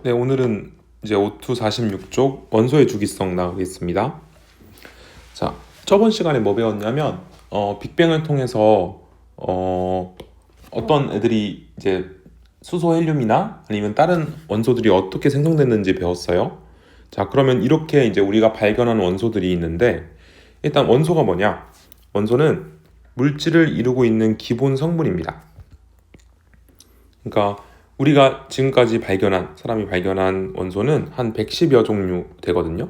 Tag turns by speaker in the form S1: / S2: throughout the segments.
S1: 네, 오늘은 이제 O2 46쪽 원소의 주기성 나오겠습니다. 자, 저번 시간에 뭐 배웠냐면 빅뱅을 통해서 어떤 애들이 이제 수소 헬륨이나 아니면 다른 원소들이 어떻게 생성됐는지 배웠어요. 자, 그러면 이렇게 이제 우리가 발견한 원소들이 있는데 일단 원소가 뭐냐? 원소는 물질을 이루고 있는 기본 성분입니다. 그러니까 우리가 지금까지 사람이 발견한 원소는 한 110여 종류 되거든요.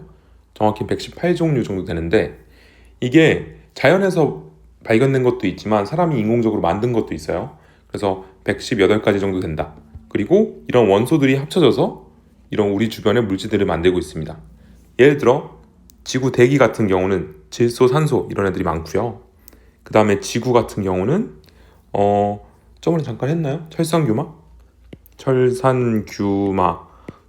S1: 정확히 118종류 정도 되는데 이게 자연에서 발견된 것도 있지만 사람이 인공적으로 만든 것도 있어요. 그래서 118가지 정도 된다. 그리고 이런 원소들이 합쳐져서 이런 우리 주변의 물질들을 만들고 있습니다. 예를 들어 지구 대기 같은 경우는 질소, 산소 이런 애들이 많고요. 그 다음에 지구 같은 경우는 저번에 잠깐 했나요? 철산규마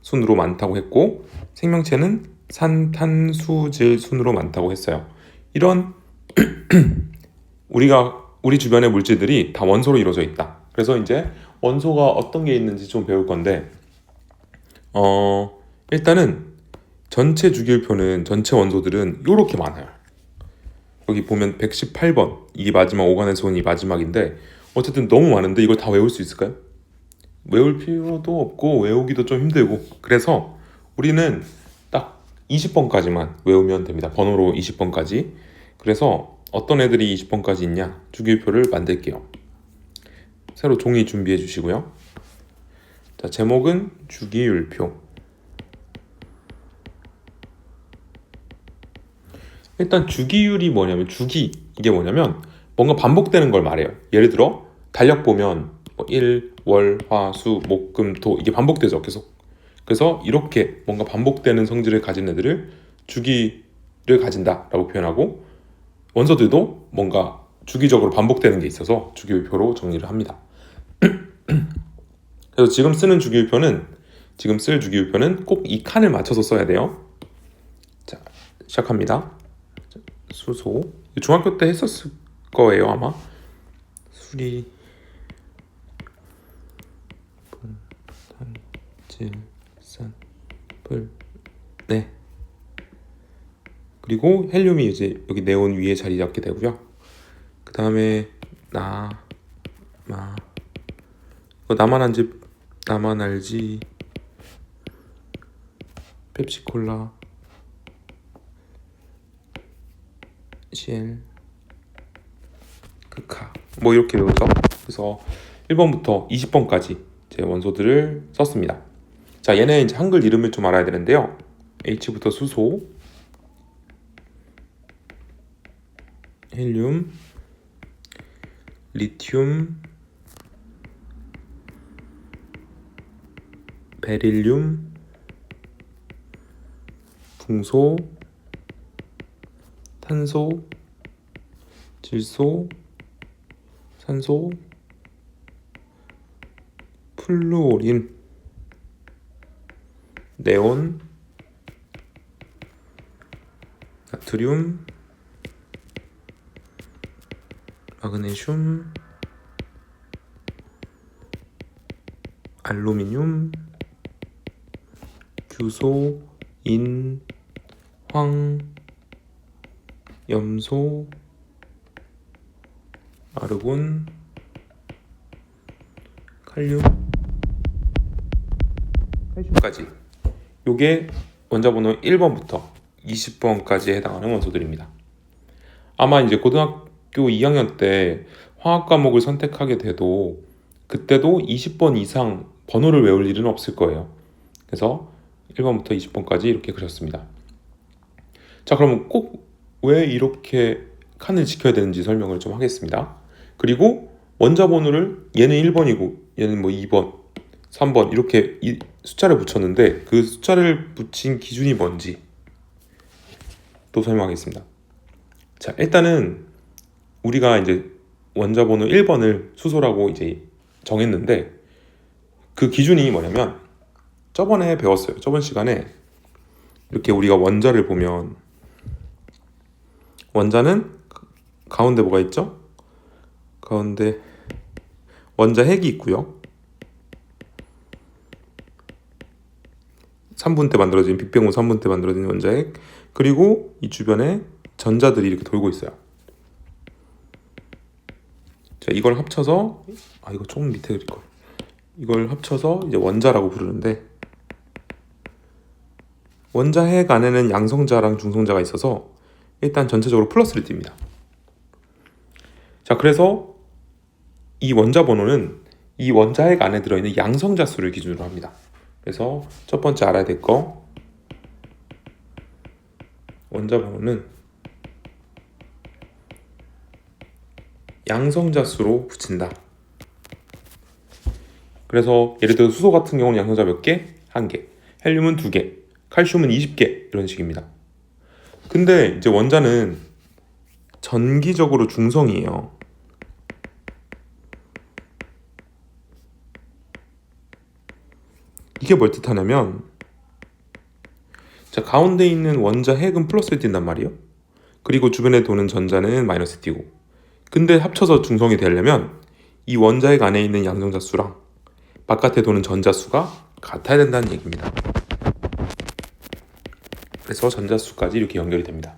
S1: 순으로 많다고 했고 생명체는 산탄수질 순으로 많다고 했어요. 이런 우리 주변의 물질들이 다 원소로 이루어져 있다. 그래서 이제 원소가 어떤 게 있는지 좀 배울 건데 일단은 전체 주기율표는 전체 원소들은 이렇게 많아요. 여기 보면 118번 이게 마지막 오간의 손이 마지막인데 어쨌든 너무 많은데 이걸 다 외울 수 있을까요? 외울 필요도 없고 외우기도 좀 힘들고 그래서 우리는 딱 20번까지만 외우면 됩니다. 번호로 20번까지. 그래서 어떤 애들이 20번까지 있냐? 주기율표를 만들게요. 새로 종이 준비해 주시고요. 자, 제목은 주기율표. 일단 주기율이 뭐냐면 이게 뭐냐면 뭔가 반복되는 걸 말해요. 예를 들어 달력 보면 뭐 일, 월, 화, 수, 목, 금, 토 이게 반복되죠 계속. 그래서 이렇게 뭔가 반복되는 성질을 가진 애들을 주기를 가진다라고 표현하고 원소들도 뭔가 주기적으로 반복되는 게 있어서 주기율표로 정리를 합니다. 그래서 지금 쓸 주기율표는 꼭 이 칸을 맞춰서 써야 돼요. 자, 시작합니다. 수소 중학교 때 했었을 거예요 아마. 수리 질산불 네. 그리고 헬륨이 이제 여기 네온 위에 자리 잡게 되고요. 그 다음에 나만 알지 펩시콜라 CL 크카 뭐 이렇게 외우죠. 그래서 1번부터 20번까지 제 원소들을 썼습니다. 자, 얘네 이제 한글 이름을 좀 알아야 되는데요. H부터 수소, 헬륨, 리튬, 베릴륨, 풍소, 탄소, 질소, 산소, 플루오린, 네온, 나트륨, 마그네슘, 알루미늄, 규소, 인, 황, 염소, 아르곤, 칼슘까지. 요게 원자번호 1번부터 20번까지 해당하는 원소들입니다. 아마 이제 고등학교 2학년 때 화학 과목을 선택하게 돼도 그때도 20번 이상 번호를 외울 일은 없을 거예요. 그래서 1번부터 20번까지 이렇게 그렸습니다. 자, 그러면 꼭 왜 이렇게 칸을 지켜야 되는지 설명을 좀 하겠습니다. 그리고 원자 번호를 얘는 1번이고 얘는 뭐 2번, 3번 이렇게 숫자를 붙였는데 그 숫자를 붙인 기준이 뭔지 또 설명하겠습니다. 자, 일단은 우리가 이제 원자 번호 1번을 수소라고 이제 정했는데 그 기준이 뭐냐면 저번에 배웠어요. 저번 시간에 이렇게 우리가 원자를 보면 원자는 가운데 뭐가 있죠? 가운데 원자 핵이 있고요. 3분 때 만들어진 빅뱅 후 3분 때 만들어진 원자핵, 그리고 이 주변에 전자들이 이렇게 돌고 있어요. 자, 이걸 합쳐서 이거 조금 밑에 그릴 걸. 이걸 합쳐서 이제 원자라고 부르는데, 원자핵 안에는 양성자랑 중성자가 있어서 일단 전체적으로 플러스를 띱니다. 자, 그래서 이 원자 번호는 이 원자핵 안에 들어있는 양성자 수를 기준으로 합니다. 그래서 첫 번째 알아야 될 거, 원자 번호는 양성자 수로 붙인다. 그래서 예를 들어 수소 같은 경우는 양성자 몇 개? 1개. 헬륨은 2개. 칼슘은 20개. 이런 식입니다. 근데 이제 원자는 전기적으로 중성이에요. 이게 뭘 뜻하냐면, 자, 가운데 있는 원자 핵은 플러스에 띈단 말이에요. 그리고 주변에 도는 전자는 마이너스에 띄고. 근데 합쳐서 중성이 되려면 이 원자 핵 안에 있는 양성자 수랑 바깥에 도는 전자 수가 같아야 된다는 얘기입니다. 그래서 전자 수까지 이렇게 연결이 됩니다.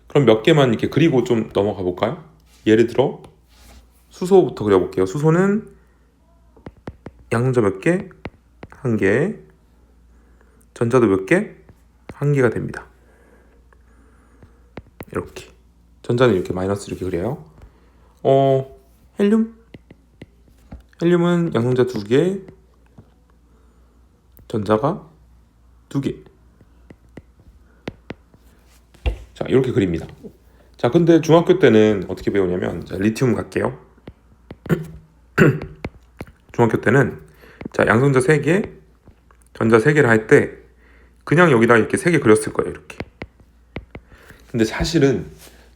S1: 그럼 몇 개만 이렇게 그리고 좀 넘어가 볼까요? 예를 들어 수소부터 그려볼게요. 수소는 양성자 몇 개? 1개. 전자도 몇 개? 1개가 됩니다. 이렇게. 전자는 이렇게 마이너스 이렇게 그려요. 헬륨? 헬륨은 양성자 2개, 전자가 2개. 자, 이렇게 그립니다. 자, 근데 중학교 때는 어떻게 배우냐면, 자, 리튬 갈게요. 중학교 때는 자, 양성자 3개, 전자 3개를 할 때 그냥 여기다 이렇게 3개 그렸을 거예요. 이렇게. 근데 사실은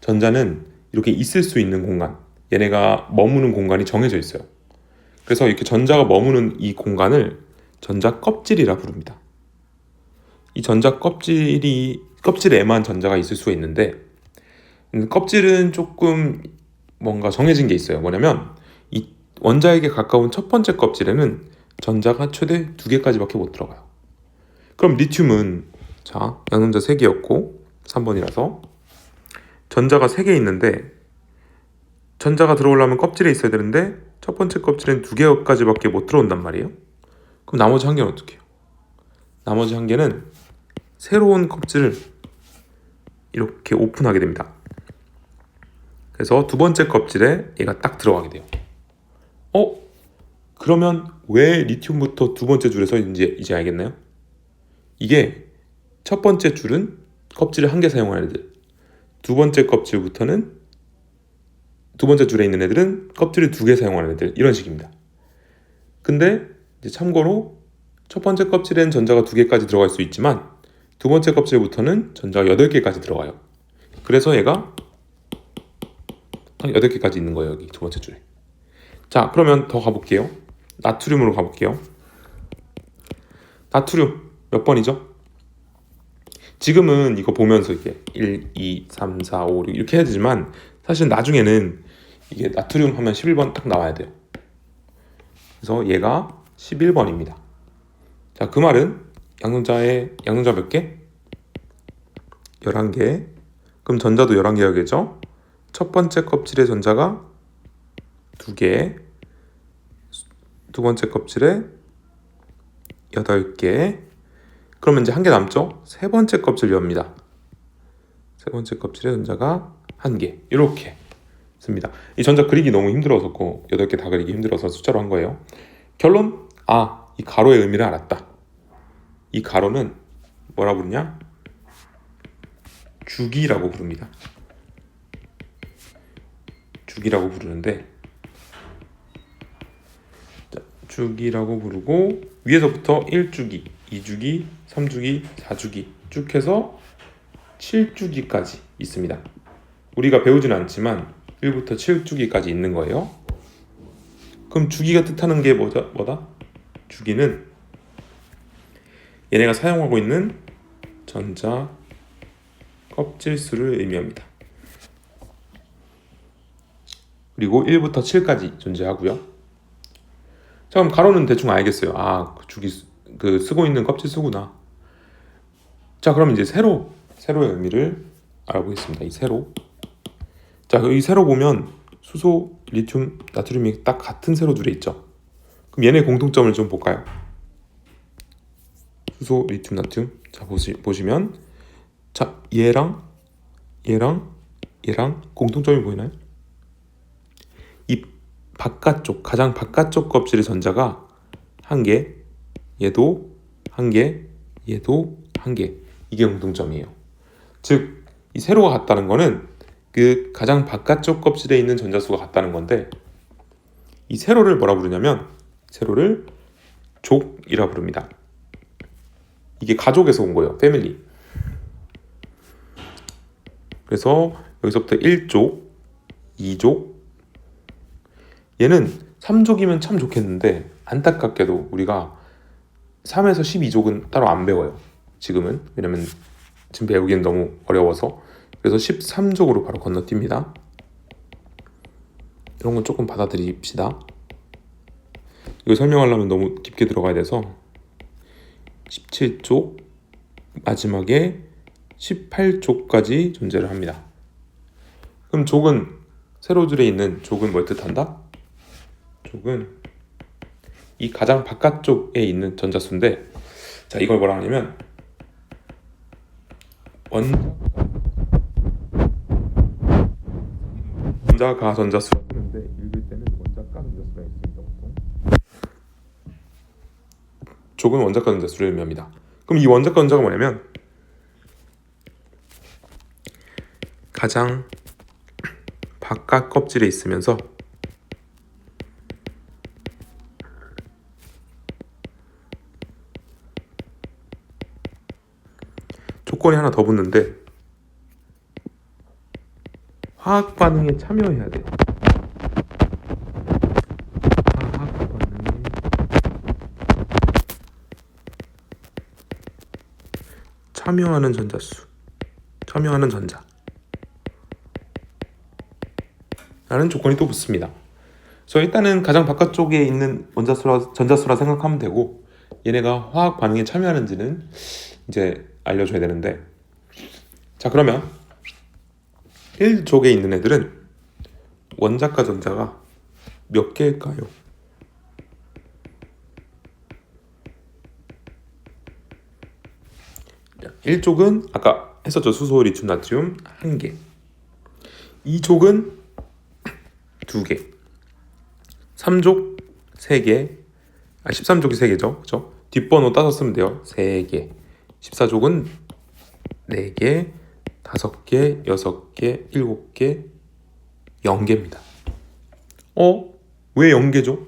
S1: 전자는 이렇게 있을 수 있는 공간, 얘네가 머무는 공간이 정해져 있어요. 그래서 이렇게 전자가 머무는 이 공간을 전자 껍질이라 부릅니다. 이 전자 껍질에만 전자가 있을 수가 있는데, 껍질은 조금 뭔가 정해진 게 있어요. 뭐냐면 이 원자핵에 가까운 첫 번째 껍질에는 전자가 최대 2개까지밖에 못 들어가요. 그럼 리튬은 자, 양성자 3개였고 3번이라서 전자가 3개 있는데, 전자가 들어오려면 껍질에 있어야 되는데 첫 번째 껍질엔 2개까지밖에 못 들어온단 말이에요. 그럼 나머지 1개는 어떻게 해요? 나머지 1개는 새로운 껍질을 이렇게 오픈하게 됩니다. 그래서 두 번째 껍질에 얘가 딱 들어가게 돼요. 그러면 왜 리튬부터 두 번째 줄에서 이제 알겠나요? 이게 첫 번째 줄은 껍질을 1개 사용하는 애들, 두 번째 껍질부터는 두 번째 줄에 있는 애들은 껍질을 2개 사용하는 애들, 이런 식입니다. 근데 이제 참고로 첫 번째 껍질엔 전자가 2개까지 들어갈 수 있지만 두 번째 껍질부터는 전자가 8개까지 들어가요. 그래서 얘가 8개까지 있는 거예요. 여기 두 번째 줄에. 자, 그러면 더 가볼게요. 나트륨으로 가볼게요. 나트륨 몇 번이죠? 지금은 이거 보면서 이게 1, 2, 3, 4, 5, 6 이렇게 해야 되지만 사실 나중에는 이게 나트륨 하면 11번 딱 나와야 돼요. 그래서 얘가 11번입니다. 자, 그 말은 양성자 몇 개? 11개. 그럼 전자도 11개겠죠? 첫 번째 껍질에 전자가 2개, 두 번째 껍질에 8개. 그러면 이제 1개 남죠? 세 번째 껍질 엽니다. 세 번째 껍질에 전자가 1개. 이렇게 씁니다. 이 전자 그리기 너무 힘들어서 8개 다 그리기 힘들어서 숫자로 한 거예요. 결론! 이 가로의 의미를 알았다. 이 가로는 뭐라 부르냐? 주기라고 부릅니다. 주기라고 부르는데, 주기라고 부르고 위에서부터 1주기, 2주기, 3주기, 4주기 쭉 해서 7주기까지 있습니다. 우리가 배우진 않지만 1부터 7주기까지 있는 거예요. 그럼 주기가 뜻하는 게 뭐다? 주기는 얘네가 사용하고 있는 전자 껍질 수를 의미합니다. 그리고 1부터 7까지 존재하고요. 자, 그럼 가로는 대충 알겠어요. 그 그 쓰고 있는 껍질 수구나. 자, 그럼 이제 세로의 의미를 알아보겠습니다. 이 세로. 자, 이 세로 보면 수소, 리튬, 나트륨이 딱 같은 세로 둘에 있죠. 그럼 얘네 공통점을 좀 볼까요? 수소, 리튬, 나트륨. 자, 보시면 자, 얘랑 공통점이 보이나요? 이 바깥쪽, 가장 바깥쪽 껍질의 전자가 한 개, 얘도 한 개, 얘도 한 개. 이게 공통점이에요. 즉, 이 세로가 같다는 거는 그 가장 바깥쪽 껍질에 있는 전자수가 같다는 건데, 이 세로를 뭐라 부르냐면 세로를 족이라 부릅니다. 이게 가족에서 온 거예요. 패밀리. 그래서 여기서부터 1족, 2족. 얘는 3족이면 참 좋겠는데 안타깝게도 우리가 3에서 12족은 따로 안 배워요. 지금은. 왜냐면 지금 배우기는 너무 어려워서. 그래서 13족으로 바로 건너뜁니다. 이런 건 조금 받아들입시다. 이거 설명하려면 너무 깊게 들어가야 돼서 17족, 마지막에 18족까지 존재를 합니다. 그럼 족은, 세로줄에 있는 족은 뭘 뜻한다? 족은 이 가장 바깥쪽에 있는 전자수인데, 자, 이걸 뭐라 하냐면 원자가 전자수라고 하는데, 읽을 때는 원자가 전자수가 있습니다. 보통 족은 원자가 전자수를 의미합니다. 그럼 이 원자가 전자가 뭐냐면 가장 바깥 껍질에 있으면서 조건이 하나 더 붙는데, 화학 반응에 참여해야 돼. 화학 반응에 참여하는 전자수, 참여하는 전자 라는 조건이 또 붙습니다. 그래서 일단은 가장 바깥쪽에 있는 전자수라 생각하면 되고, 얘네가 화학 반응에 참여하는지는 이제 알려줘야 되는데, 자, 그러면 1족에 있는 애들은 원자과 전자가 몇 개일까요? 자, 1족은 아까 했었죠. 수소, 리튬, 나트륨 1개. 2족은 2개. 3족 3개. 13족이 3개죠. 그죠? 뒷번호 따서 쓰면 돼요. 3개. 14족은 4개, 5개, 6개, 7개, 0개입니다. 왜 0개죠?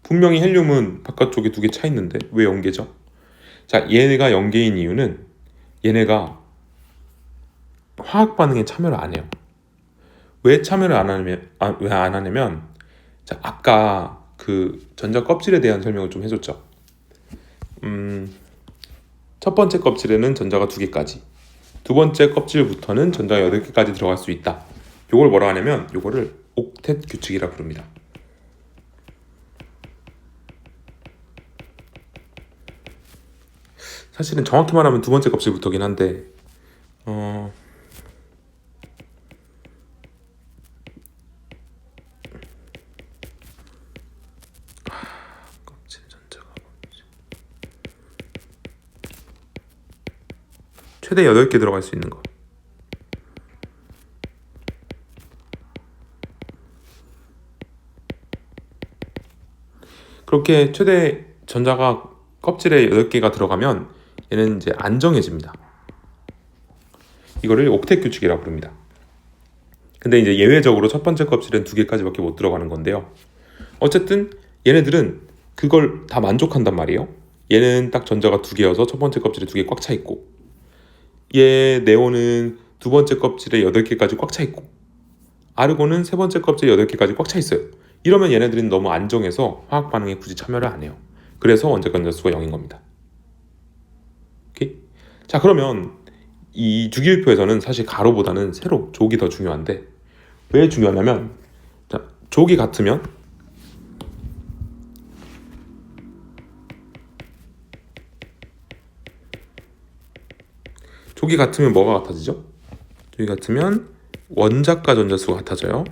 S1: 분명히 헬륨은 바깥쪽에 2개 차 있는데 왜 0개죠? 자, 얘네가 0개인 이유는 얘네가 화학 반응에 참여를 안 해요. 왜 참여를 안 하냐면, 자, 아까 그 전자 껍질에 대한 설명을 좀 해줬죠. 첫 번째 껍질에는 전자가 2개까지, 두 번째 껍질부터는 전자가 8개까지 들어갈 수 있다. 요걸 뭐라 하냐면 요거를 옥텟 규칙이라 부릅니다. 사실은 정확히 말하면 두 번째 껍질부터긴 한데 껍질 전자가 최대 8개 들어갈 수 있는 거. 그렇게 최대 전자가 껍질에 8개가 들어가면 얘는 이제 안정해집니다. 이거를 옥텟 규칙이라고 부릅니다. 근데 이제 예외적으로 첫 번째 껍질은 2개까지밖에 못 들어가는 건데요. 어쨌든 얘네들은 그걸 다 만족한단 말이에요. 얘는 딱 전자가 2개여서 첫 번째 껍질에 2개 꽉 차 있고, 얘 네온은 두 번째 껍질에 8개까지 꽉 차 있고, 아르곤은 세 번째 껍질에 8개까지 꽉 차 있어요. 이러면 얘네들은 너무 안정해서 화학 반응에 굳이 참여를 안 해요. 그래서 원자과 전자수가 0인 겁니다. 오케이? 자, 그러면 이 주기율표에서는 사실 가로보다는 세로, 족이 더 중요한데, 왜 중요하냐면, 자, 족이 같으면 조기 같으면 뭐가 같아지죠? 조기 같으면 원자과 전자수가 같아져요.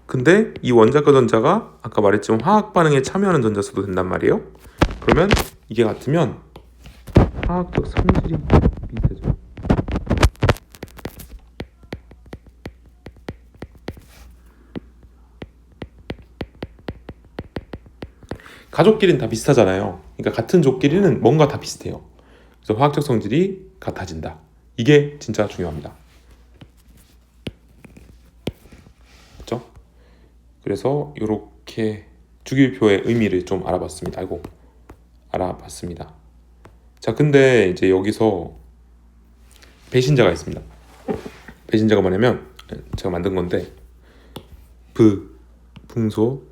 S1: 근데 이 원자과 전자가 아까 말했지만 화학 반응에 참여하는 전자수도 된단 말이에요. 그러면 이게 같으면 화학적 성질이 비슷해져. 가족끼리는 다 비슷하잖아요. 그러니까 같은 족끼리는 뭔가 다 비슷해요. 그래서 화학적 성질이 같아진다. 이게 진짜 중요합니다. 그렇죠? 그래서 이렇게 주기율표의 의미를 좀 알아봤습니다. 알아봤습니다. 자, 근데 이제 여기서 배신자가 있습니다. 배신자가 뭐냐면 제가 만든 건데 풍소,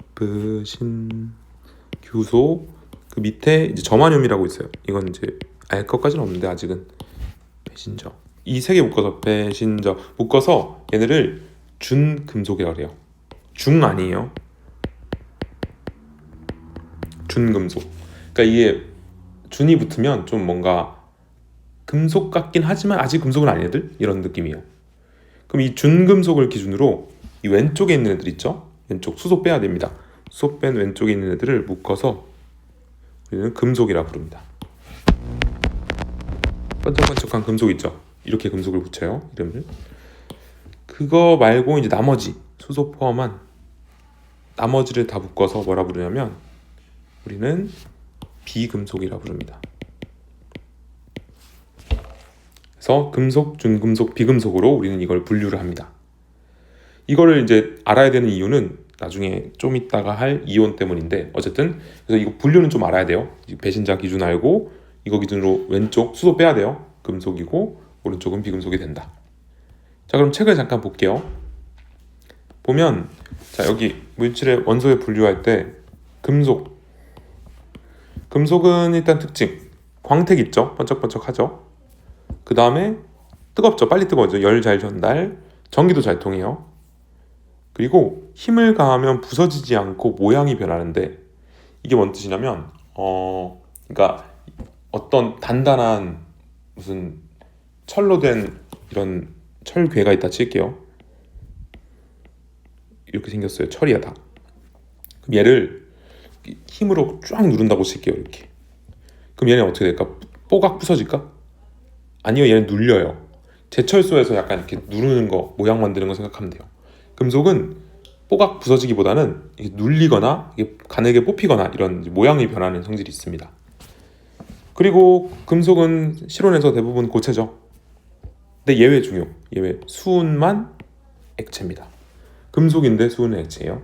S1: 규소 그 밑에 이제 점화염이라고 있어요. 이건 이제 알 것까지는 없는데 아직은 배신저. 이 세 개 묶어서 배신저 묶어서 얘네를 준금속이라고 해요. 중 아니에요. 준금속. 그러니까 이게 준이 붙으면 좀 뭔가 금속 같긴 하지만 아직 금속은 아닌 애들 이런 느낌이에요. 그럼 이 준금속을 기준으로 이 왼쪽에 있는 애들 있죠? 왼쪽 수소 빼야 됩니다. 수소 뺀 왼쪽에 있는 애들을 묶어서 우리는 금속이라 부릅니다. 번쩍번쩍한 금속 있죠? 이렇게 금속을 붙여요. 이름을. 그거 말고 이제 나머지 수소 포함한 나머지를 다 묶어서 뭐라 부르냐면 우리는 비금속이라 부릅니다. 그래서 금속, 준금속, 비금속으로 우리는 이걸 분류를 합니다. 이거를 이제 알아야 되는 이유는 나중에 좀 이따가 할 이온 때문인데 어쨌든 그래서 이거 분류는 좀 알아야 돼요. 배신자 기준 알고 이거 기준으로 왼쪽 수소 빼야 돼요. 금속이고 오른쪽은 비금속이 된다. 자, 그럼 책을 잠깐 볼게요. 보면 자, 여기 물질의 원소에 분류할 때 금속은 일단 특징 광택 있죠. 번쩍번쩍하죠. 그 다음에 뜨겁죠. 빨리 뜨거워져. 열 잘 전달, 전기도 잘 통해요. 그리고 힘을 가하면 부서지지 않고 모양이 변하는데 이게 뭔 뜻이냐면 그러니까 어떤 단단한 무슨 철로 된 이런 철괴가 있다 칠게요. 이렇게 생겼어요. 철이야 다. 그럼 얘를 힘으로 쫙 누른다고 칠게요. 이렇게. 그럼 얘는 어떻게 될까? 뽀각 부서질까? 아니요, 얘는 눌려요. 제철소에서 약간 이렇게 누르는 거, 모양 만드는 거 생각하면 돼요. 금속은 뽀각 부서지기보다는 눌리거나 가늘게 뽑히거나 이런 모양이 변하는 성질이 있습니다. 그리고 금속은 실온에서 대부분 고체죠. 근데 예외 중요. 예외. 수은만 액체입니다. 금속인데 수은은 액체예요.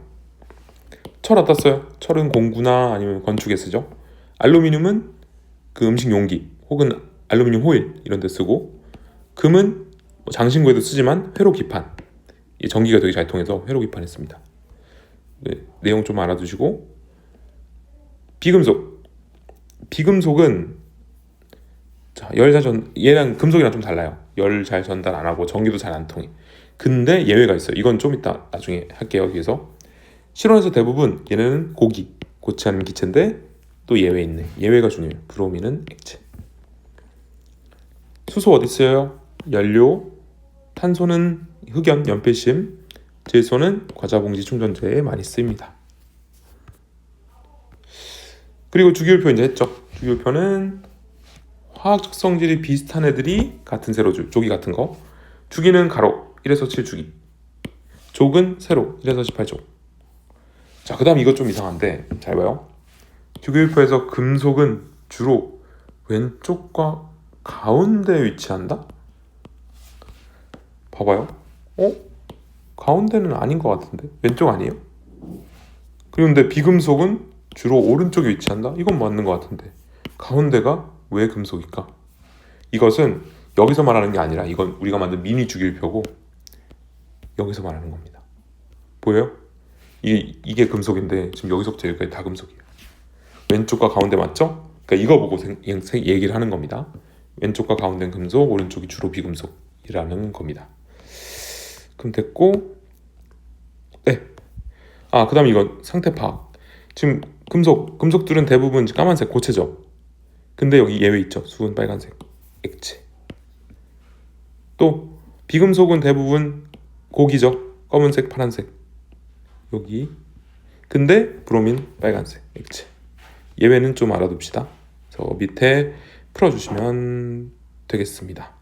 S1: 철 어디다 써요? 철은 공구나 아니면 건축에 쓰죠. 알루미늄은 그 음식 용기 혹은 알루미늄 호일 이런 데 쓰고, 금은 장신구에도 쓰지만 회로 기판, 전기가 되게 잘 통해서 회로 기판에 씁니다. 네, 내용 좀 알아두시고, 비금속은 자, 얘랑 금속이랑 좀 달라요. 열 잘 전달 안 하고 전기도 잘 안 통해. 근데 예외가 있어요. 이건 좀 이따 나중에 할게요. 여기서 실온에서 대부분 얘네는 고치 않은 기체인데 또 예외 있네. 예외가 중요해요. 브로민은 액체. 수소 어디 있어요? 연료. 탄소는 흑연, 연필심. 질소는 과자봉지 충전재에 많이 쓰입니다. 그리고 주기율표 이제 했죠. 주기율표는 화학적 성질이 비슷한 애들이 같은 세로 조기 같은 거. 주기는 가로 1에서 7주기. 족은 세로 1에서 18족. 자, 그 다음 이거 좀 이상한데 잘 봐요. 주기율표에서 금속은 주로 왼쪽과 가운데에 위치한다? 봐봐요. 가운데는 아닌 것 같은데? 왼쪽 아니에요? 그런데 비금속은 주로 오른쪽에 위치한다? 이건 맞는 것 같은데 가운데가 왜 금속일까? 이것은 여기서 말하는 게 아니라 이건 우리가 만든 미니 주기율표고 여기서 말하는 겁니다. 보여요? 이게 금속인데 지금 여기서부터 여기까지 다 금속이에요. 왼쪽과 가운데 맞죠? 그러니까 이거 보고 얘기를 하는 겁니다. 왼쪽과 가운데는 금속, 오른쪽이 주로 비금속이라는 겁니다. 그럼 됐고, 네. 그 다음 이건 상태 파악. 지금 금속들은 대부분 까만색 고체죠. 근데 여기 예외 있죠. 수은 빨간색 액체. 또 비금속은 대부분 고기죠. 검은색, 파란색. 여기. 근데 브로민 빨간색 액체. 예외는 좀 알아둡시다. 그래서 밑에 풀어주시면 되겠습니다.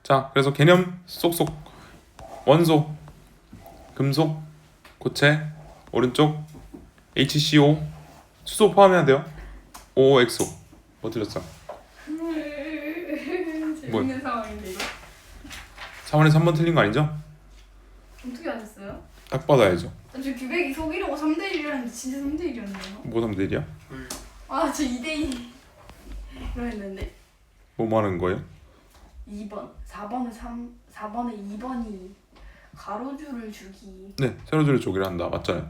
S1: 자, 그래서 개념 쏙쏙. 원소, 금속, 고체, 오른쪽 HCO, 수소 포함해야 돼요. OXO. 뭐 들렸어?
S2: 재밌는 상황인데 이거
S1: 4번에 3번 틀린 거 아니죠?
S2: 어떻게 아셨어요?
S1: 딱 받아야죠.
S2: 저 규백이 속이려고 3대1이라는데 진짜 3대1이었네요.
S1: 뭐 하면 되냐?
S2: 아 저 2대2 이러했는데
S1: 뭐 하는 거예요?
S2: 2번 4번에 2번이 가로줄을 주기.
S1: 네, 세로줄을 조기를 한다. 맞잖아요.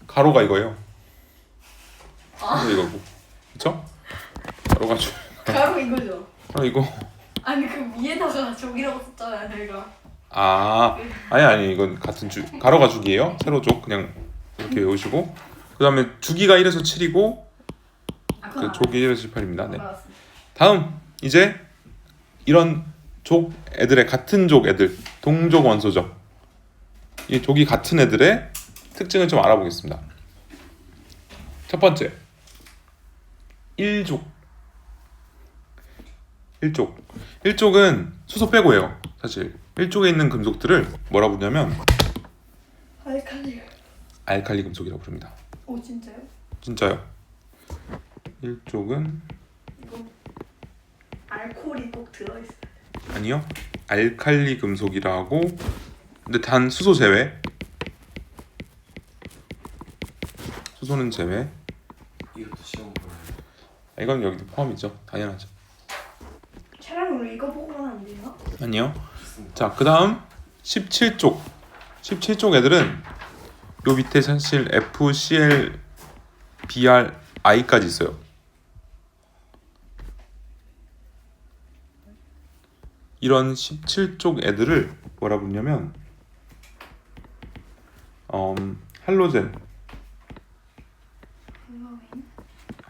S1: 가로가 이거예요. 가로 이거고, 그렇죠? 가로가
S2: 가로 이거죠?
S1: 가로 이거.
S2: 아니 그 위에다가 저기라고 썼잖아요 저희가.
S1: 아니 이건 같은 가로가 주기예요. 세로족 그냥 이렇게 외우시고, 그 다음에 주기가 1에서 7이고 그 족이 1에서 18입니다. 네. 다음 이제 이런 족 애들의 같은 족 애들, 동족 원소죠. 이 족이 같은 애들의 특징을 좀 알아보겠습니다. 첫 번째, 1족. 1족은 수소 빼고예요. 사실 1족에 있는 금속들을 뭐라 부르냐면 알칼리 금속이라고 부릅니다.
S2: 오 진짜요?
S1: 진짜요? 1족은
S2: 이거 알코올이 꼭 들어있어요.
S1: 아니요. 알칼리 금속이라고. 근데 단 수소 제외. 수소는 제외.
S3: 이것도 시험 보나요?
S1: 이건 여기도 포함이죠. 당연하죠.
S2: 차라리 이거 보고는 안 돼요?
S1: 아니요. 자, 그 다음 17쪽. 17쪽 애들은 요 밑에 사실 FCl, BR, I까지 있어요. 이런 17쪽 애들을 뭐라 부르냐면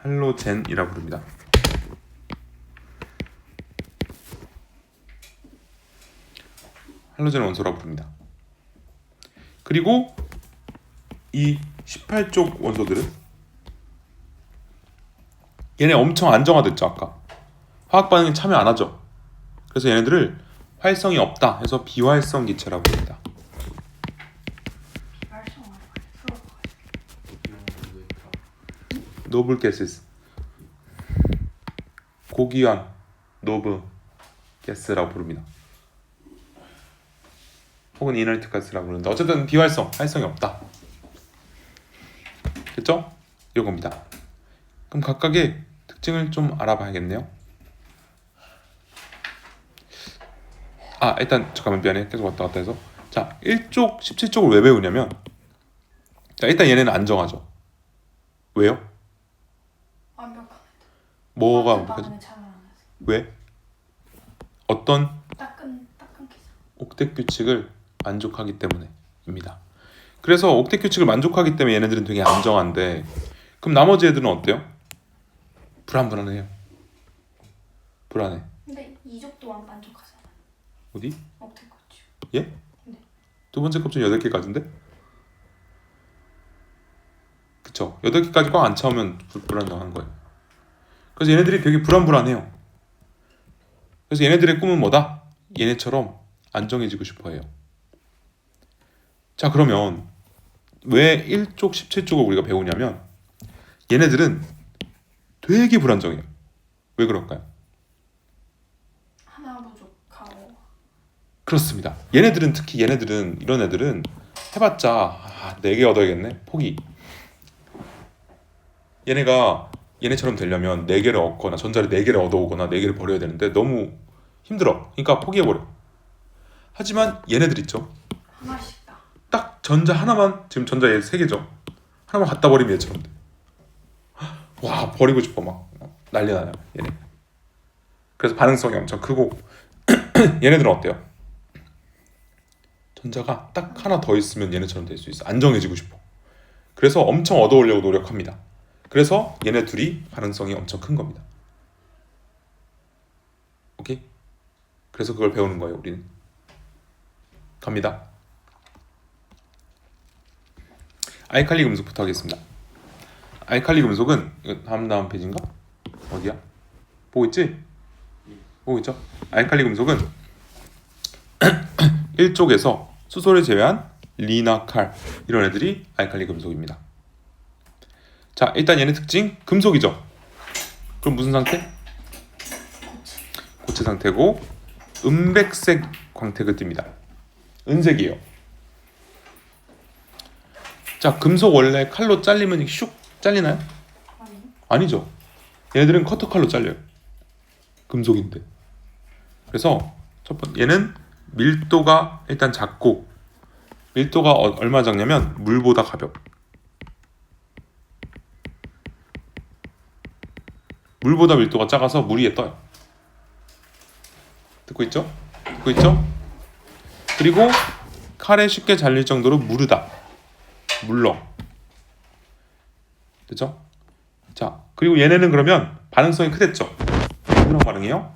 S1: 할로젠이라 부릅니다. 할로젠 원소라고 부릅니다. 그리고 이 18쪽 원소들은 얘네 엄청 안정화됐죠. 아까 화학 반응에 참여 안 하죠. 그래서 얘네들을 활성이 없다 해서 비활성 기체라고 부릅니다. 노블 가스, 고귀한 노블 가스라고 부릅니다. 혹은 이너트 가스라고 부르는데 어쨌든 비활성, 활성이 없다. 됐죠? 이런 겁니다. 그럼 각각의 특징을 좀 알아봐야겠네요. 일단 잠깐만 미안해. 계속 왔다 갔다 해서. 자, 1쪽, 17쪽을 왜 배우냐면, 자, 일단 얘네는 안정하죠. 왜요?
S2: 완벽한.
S1: 뭐가 완벽하지? 왜? 어떤
S2: 따끈 기사.
S1: 옥텟 규칙을 만족하기 때문에입니다. 그래서 옥텟 규칙을 만족하기 때문에 얘네들은 되게 안정한데, 그럼 나머지 애들은 어때요? 불안해요. 불안해.
S2: 근데 이족 또한 만족하잖아.
S1: 어디?
S2: 옥텟 규칙.
S1: 예?
S2: 네.
S1: 두 번째 값은 8개까지인데? 그쵸? 8개까지 꽉 안 차오면 불안정한 거예요. 그래서 얘네들이 되게 불안해요. 그래서 얘네들의 꿈은 뭐다? 얘네처럼 안정해지고 싶어 해요. 자, 그러면 왜 1쪽, 17쪽을 우리가 배우냐면 얘네들은 되게 불안정해요. 왜 그럴까요?
S2: 하나 부족하고.
S1: 그렇습니다. 특히 얘네들은 이런 애들은 해봤자 4개 얻어야겠네. 포기. 얘네처럼 되려면 4개를 얻거나 전자를 4개를 얻어오거나 4개를 버려야 되는데 너무 힘들어. 그러니까 포기해버려. 하지만 얘네들 있죠.
S2: 하나씩 다.
S1: 딱 전자 하나만, 지금 전자 얘 3개죠. 하나만 갖다 버리면 얘처럼 돼. 와, 버리고 싶어. 막 난리 나요 얘네. 그래서 반응성이 엄청 크고 얘네들은 어때요? 전자가 딱 하나 더 있으면 얘네처럼 될 수 있어. 안정해지고 싶어. 그래서 엄청 얻어오려고 노력합니다. 그래서 얘네 둘이 반응성이 엄청 큰 겁니다. 오케이? 그래서 그걸 배우는 거예요, 우리는. 갑니다. 알칼리 금속부터 하겠습니다. 알칼리 금속은 이거 다음 페이지인가? 어디야? 보고 있지? 보고 있죠? 알칼리 금속은 일족에서 수소를 제외한 리나, 칼 이런 애들이 알칼리 금속입니다. 자, 일단 얘네 특징 금속이죠. 그럼 무슨 상태? 고체 상태고 은백색 광택을 띱니다. 은색이에요. 자, 금속 원래 칼로 잘리면 슉 잘리나요?
S2: 아니.
S1: 아니죠. 얘네들은 커터 칼로 잘려요. 금속인데. 그래서 첫 번째 얘는 밀도가 일단 작고 밀도가 얼마 작냐면 물보다 가벼워. 물보다 밀도가 작아서 물 위에 떠요. 듣고 있죠? 듣고 있죠? 그리고 칼에 쉽게 잘릴 정도로 무르다. 물러. 됐죠? 자, 그리고 얘네는 그러면 반응성이 크댔죠? 누구랑 반응해요?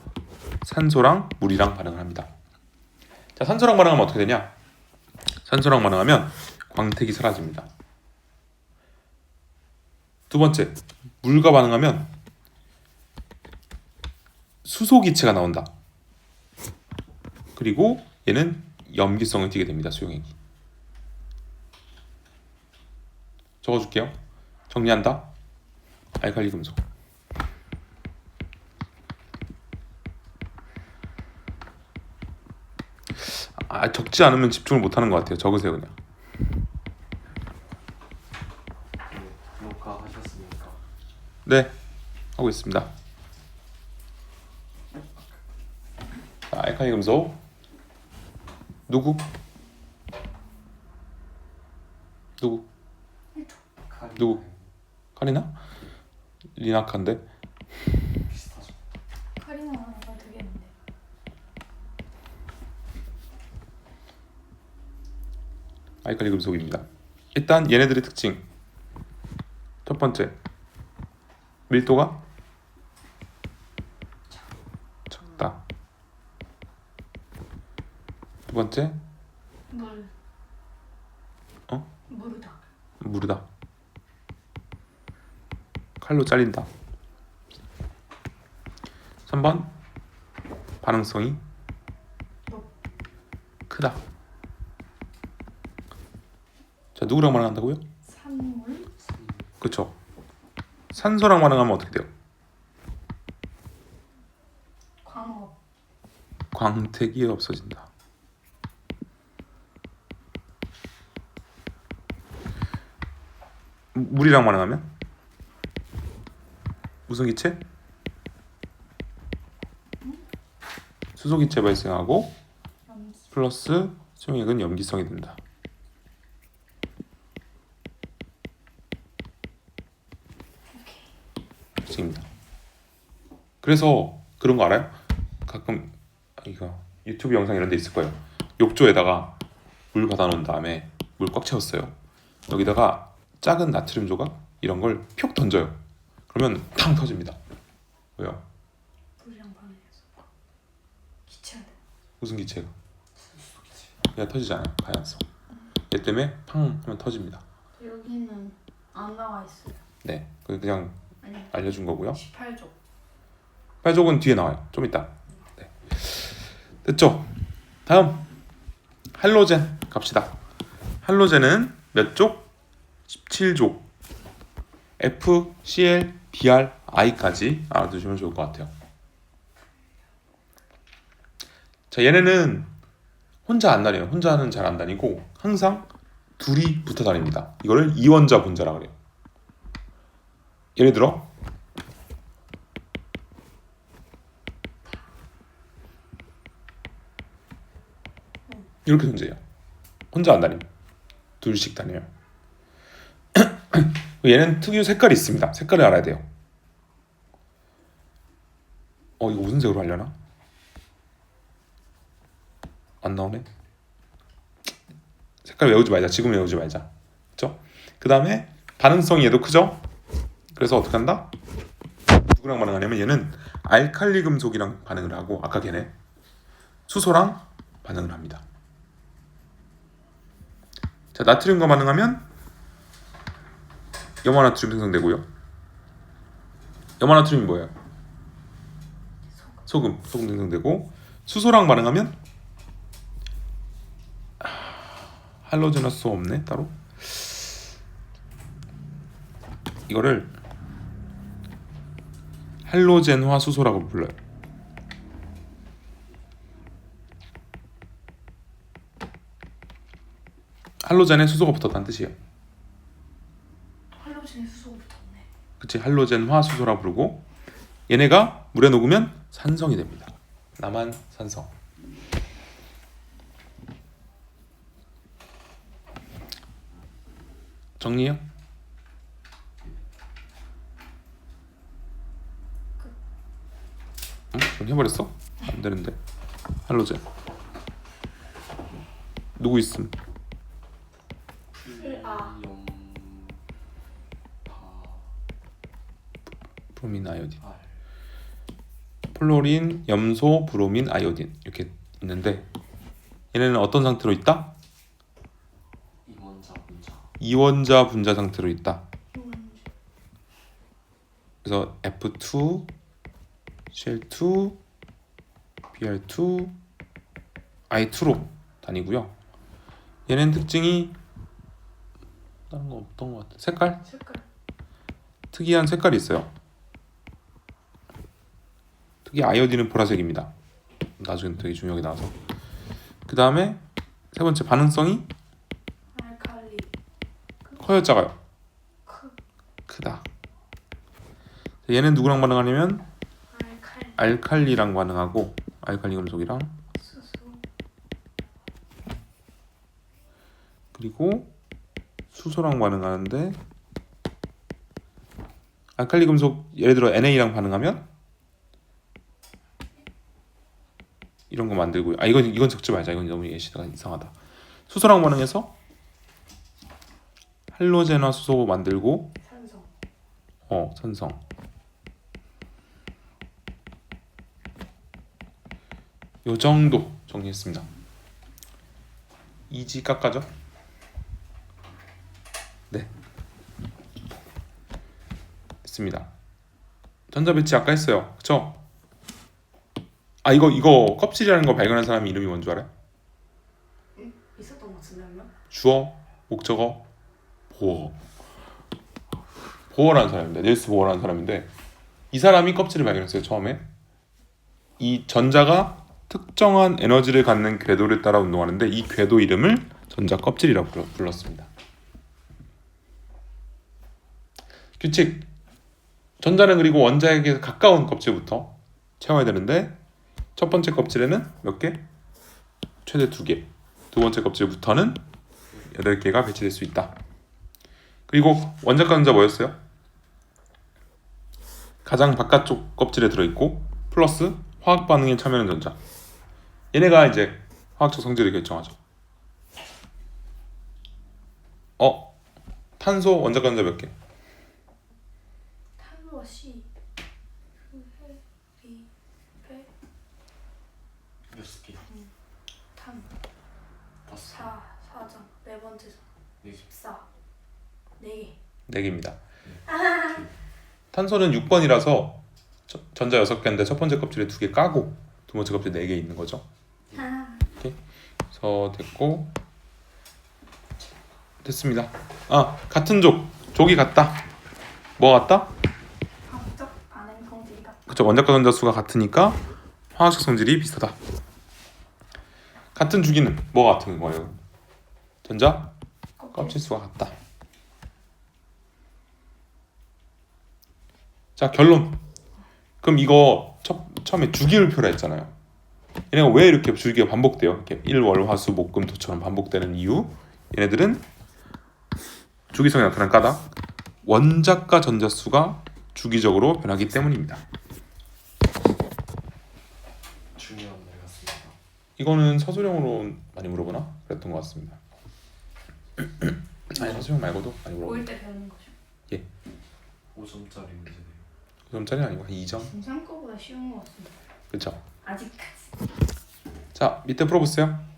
S1: 산소랑 물이랑 반응을 합니다. 자, 산소랑 반응하면 어떻게 되냐? 산소랑 반응하면 광택이 사라집니다. 두 번째, 물과 반응하면 수소기체가 나온다. 그리고 얘는 염기성을 띠게 됩니다. 수용액이. 적어줄게요. 정리한다. 알칼리 금속. 적지 않으면 집중을 못하는 것 같아요. 적으세요 그냥.
S3: 녹화하셨습니까?
S1: 네, 하고 있습니다. 자, 알칼리 금속. 누구? 누구? 카리나? 리나카인데?
S3: 비슷하죠.
S2: 카리나가 되겠는데.
S1: 알칼리 금속입니다. 일단 얘네들의 특징. 첫 번째, 밀도가 작다. 두 번째,
S2: 물.
S1: 어?
S2: 무르다.
S1: 무르다. 칼로 잘린다. 3번, 반응성이 크다. 자, 누구랑 반응한다고요?
S2: 산물.
S1: 그쵸. 산소랑 반응하면 어떻게 돼요?
S2: 광업.
S1: 광택이 없어진다. 물이랑 반응하면? 무슨 기체? 수소기체 발생하고
S2: 염기.
S1: 플러스 수용액은 염기성이 된다. 특징입니다. 그래서 그런 거 알아요? 가끔 이거 유튜브 영상 이런 데 있을 거예요. 욕조에다가 물 받아 놓은 다음에 물 꽉 채웠어요. 여기다가 작은 나트륨 조각 이런 걸 푹 던져요. 그러면 탕 터집니다. 왜요?
S2: 물이랑 반응해서. 기체가 돼.
S1: 무슨 기체가? 그냥 터지잖아요. 가연성. 얘 때문에 팡 하면 터집니다.
S2: 여기는 안 나와 있어요.
S1: 네, 그냥
S2: 아니.
S1: 알려준 거고요.
S2: 18조.
S1: 빨족은 뒤에 나와요. 좀 이따. 네. 됐죠? 다음 할로젠 갑시다. 할로젠은 몇 족? 17족. F, Cl, Br, I까지 알아두시면 좋을 것 같아요. 자, 얘네는 혼자 안 다녀요. 혼자는 잘 안 다니고 항상 둘이 붙어 다닙니다. 이거를 이원자 분자라 그래요. 예를 들어 이렇게 존재해요. 혼자 안 다니고 둘씩 다녀요. 얘는 특유 색깔이 있습니다. 색깔을 알아야 돼요. 이거 무슨 색으로 하려나? 안 나오네. 색깔 외우지 말자. 지금 외우지 말자. 그렇죠? 그 다음에 반응성이 얘도 크죠. 그래서 어떻게 한다? 누구랑 반응하냐면 얘는 알칼리 금속이랑 반응을 하고 아까 걔네 수소랑 반응을 합니다. 자, 나트륨과 반응하면 염화나트륨 생성되고요. 염화나트륨이 뭐예요? 소금 생성되고, 수소랑 반응하면 할로제너스 없네 따로. 이거를 할로젠화 수소라고 불러요. 할로젠에 수소가 붙었다는 뜻이에요.
S2: 할로젠에 수소가 붙었네.
S1: 그치, 할로젠화 수소라 부르고, 얘네가 물에 녹으면 산성이 됩니다. 남한 산성. 정리해요? 응? 정리해버렸어? 안 되는데. 할로젠 누구 있음?
S2: 아.
S1: 브로민, 아이오딘.
S3: 아,
S1: 플로린, 염소, 브로민, 아이오딘 이렇게 있는데, 얘네는 어떤 상태로 있다?
S3: 이원자 분자.
S1: 이원자 분자 상태로 있다.
S2: 이건
S1: 그래서 F2, Cl2, Br2, I2로 다니고요. 얘네는 특징이 다른 거 없던 것 같아. 색깔? 특이한 색깔이 있어요. 특히 아이오딘은 보라색입니다. 나중에 되게 중요하게 나와서. 그 다음에 세 번째 반응성이
S2: 알칼리.
S1: 커요, 작아요?
S2: 크.
S1: 크다. 얘는 누구랑 반응하냐면
S2: 알칼리.
S1: 알칼리랑 반응하고, 알칼리 금속이랑,
S2: 수소.
S1: 그리고 수소랑 반응하는데, 알칼리 금속 예를 들어 NA랑 반응하면 이런 거 만들고요. 아, 이건 적지 말자. 이건 너무 예시가 이상하다. 수소랑 반응해서 할로젠화 수소 만들고,
S2: 산성.
S1: 산성. 요 정도 정리했습니다. 이지 깎아죠? 네. 됐습니다. 전자배치 아까 했어요. 그쵸? 아, 이거 껍질이라는 거 발견한 사람이 이름이 뭔 줄 알아요?
S2: 있었던 것 같은데 한 명?
S1: 주어, 목적어, 보어. 보어라는 사람입니다. 닐스 보어라는 사람인데, 이 사람이 껍질을 발견했어요. 처음에. 이 전자가 특정한 에너지를 갖는 궤도를 따라 운동하는데, 이 궤도 이름을 전자 껍질이라고 불렀습니다. 규칙. 전자는 그리고 원자에게 가까운 껍질부터 채워야 되는데, 첫 번째 껍질에는 몇 개? 최대 2개. 두 번째 껍질부터는 8개가 배치될 수 있다. 그리고 원자과 전자 뭐였어요? 가장 바깥쪽 껍질에 들어있고, 플러스 화학 반응에 참여하는 전자. 얘네가 이제 화학적 성질을 결정하죠. 탄소 원자과 전자 몇 개?
S2: 탄소와 C. 이, 배,
S3: 몇 개?
S2: 탄.
S3: 다섯.
S2: 4장. 네 번째 장.
S3: 네 개.
S2: 14. 4개.
S1: 4개입니다. 탄소는 6번이라서 전자 6개인데 첫 번째 껍질에 2개 까고 두 번째 껍질에 4개 있는 거죠. 그래서 됐고, 됐습니다. 같은 족이 같다. 뭐 같다?
S2: 화학적 반응 성질이다.
S1: 그쵸, 원자과 전자 수가 같으니까 화학적 성질이 비슷하다. 같은 주기는 뭐가 같은 거예요? 전자 껍질 수가 같다. 자, 결론. 그럼 이거 처음에 주기율표라 했잖아요. 얘네가 왜 이렇게 주기가 반복돼요? 이렇게 일월화수 목금토처럼 반복되는 이유. 얘네들은 주기성이 나타난 까닭, 원자과 전자수가 주기적으로 변하기 때문입니다.
S3: 중요한 말 같습니다.
S1: 이거는 서술형으로 많이 물어보나? 그랬던 것 같습니다. 아니 서수형 말고도 많이 물어봐.
S2: 고1 때 배우는 거죠.
S3: 5점짜리 문제네요.
S1: 5점짜리 아니고 한 2점.
S2: 중3 거보다 쉬운 거 같습니다.
S1: 그쵸?
S2: 아직까지.
S1: 자 밑에 풀어보세요.